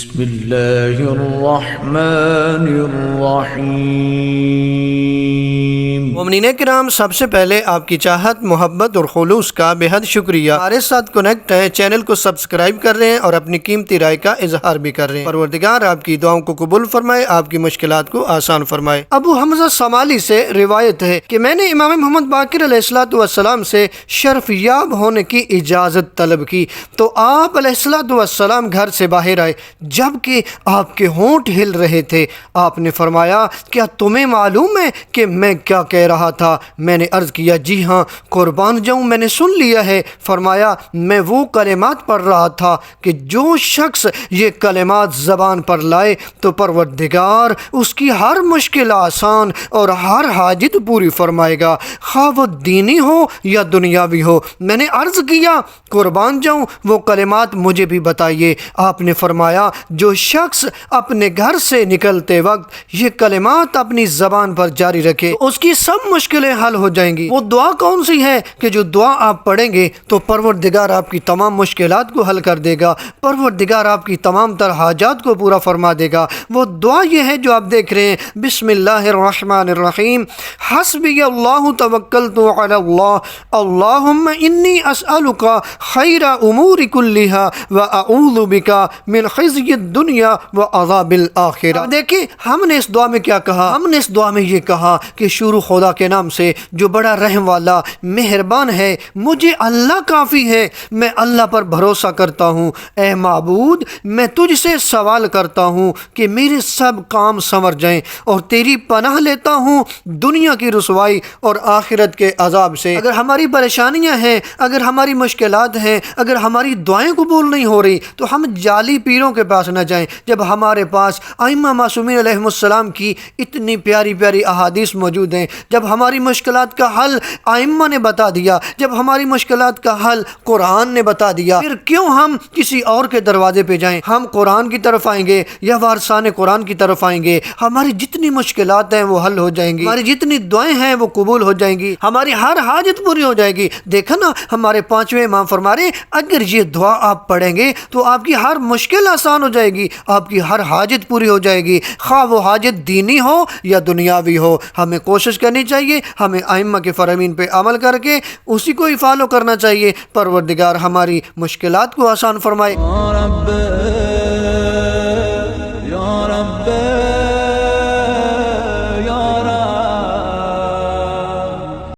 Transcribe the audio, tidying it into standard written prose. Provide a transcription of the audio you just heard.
بسم اللہ الرحمن الرحیم۔ مومنین کرام، سب سے پہلے آپ کی چاہت، محبت اور خلوص کا بے حد شکریہ۔ ہمارے ساتھ کنیکٹ ہیں، چینل کو سبسکرائب کر رہے ہیں اور اپنی قیمتی رائے کا اظہار بھی کر رہے ہیں۔ پروردگار آپ کی دعاؤں کو قبول فرمائے، آپ کی مشکلات کو آسان فرمائے۔ ابو حمزہ صومالی سے روایت ہے کہ میں نے امام محمد باقر علیہ السلام سے شرف یاب ہونے کی اجازت طلب کی تو آپ علیہ السلام گھر سے باہر آئے جبکہ آپ کے ہونٹ ہل رہے تھے۔ آپ نے فرمایا، کیا تمہیں معلوم ہے کہ میں کیا کہہ رہا تھا؟ میں نے عرض کیا، جی ہاں قربان جاؤں، میں نے سن لیا ہے۔ فرمایا، میں وہ کلمات پڑھ رہا تھا کہ جو شخص یہ کلمات زبان پر لائے تو پروردگار اس کی ہر مشکل آسان اور ہر حاجت پوری فرمائے گا، خواہ وہ دینی ہو یا دنیاوی ہو۔ میں نے عرض کیا، قربان جاؤں وہ کلمات مجھے بھی بتائیے۔ آپ نے فرمایا، جو شخص اپنے گھر سے نکلتے وقت یہ کلمات اپنی زبان پر جاری رکھے تو اس کی سب مشکلیں حل ہو جائیں گی۔ وہ دعا کون سی ہے کہ جو دعا آپ پڑھیں گے تو پروردگار آپ کی تمام مشکلات کو حل کر دے گا، پروردگار آپ کی تمام تر حاجات کو پورا فرما دے گا۔ وہ دعا یہ ہے جو آپ دیکھ رہے ہیں، بسم اللہ الرحمن الرحیم، حسبی اللہ توکلت علی اللہ، اللہم انی اسألک خیر امور کلہا واعوذ بک من خزی الدنیا وعذاب الآخرہ۔ دیکھیں ہم نے اس دعا میں کیا کہا؟ ہم نے اس دعا میں یہ کہا کہ شروع خدا کے نام سے جو بڑا رحم والا مہربان ہے، مجھے اللہ کافی ہے، میں اللہ پر بھروسہ کرتا ہوں۔ اے معبود، میں تجھ سے سوال کرتا ہوں کہ میرے سب کام سنور جائیں اور تیری پناہ لیتا ہوں دنیا کی رسوائی اور آخرت کے عذاب سے۔ اگر ہماری پریشانیاں ہیں، اگر ہماری مشکلات ہیں، اگر ہماری دعائیں قبول نہیں ہو رہی تو ہم جعلی پیروں کے پاس نہ جائیں، جب ہمارے پاس ائمہ معصومین علیہ السلام کی اتنی پیاری پیاری احادیث موجود ہیں، جب ہماری مشکلات کا حل ائمہ نے بتا دیا، جب ہماری مشکلات کا حل قرآن نے بتا دیا، پھر کیوں ہم کسی اور کے دروازے پہ جائیں؟ ہم قرآن کی طرف آئیں گے یا وارثان قرآن کی طرف آئیں گے، ہماری جتنی مشکلات ہیں وہ حل ہو جائیں گی، ہماری جتنی دعائیں ہیں وہ قبول ہو جائیں گی، ہماری ہر حاجت پوری ہو جائے گی۔ دیکھا نا، ہمارے پانچویں امام فرما رہے ہیں، اگر یہ دعا آپ پڑھیں گے تو آپ کی ہر مشکل آسان ہو جائے گی، آپ کی ہر حاجت پوری ہو جائے گی، خواہ وہ حاجت دینی ہو یا دنیاوی ہو۔ ہمیں کوشش کرنی چاہیے، ہمیں ائمہ کے فرامین پہ عمل کر کے اسی کو ہی فالو کرنا چاہیے۔ پروردگار ہماری مشکلات کو آسان فرمائے۔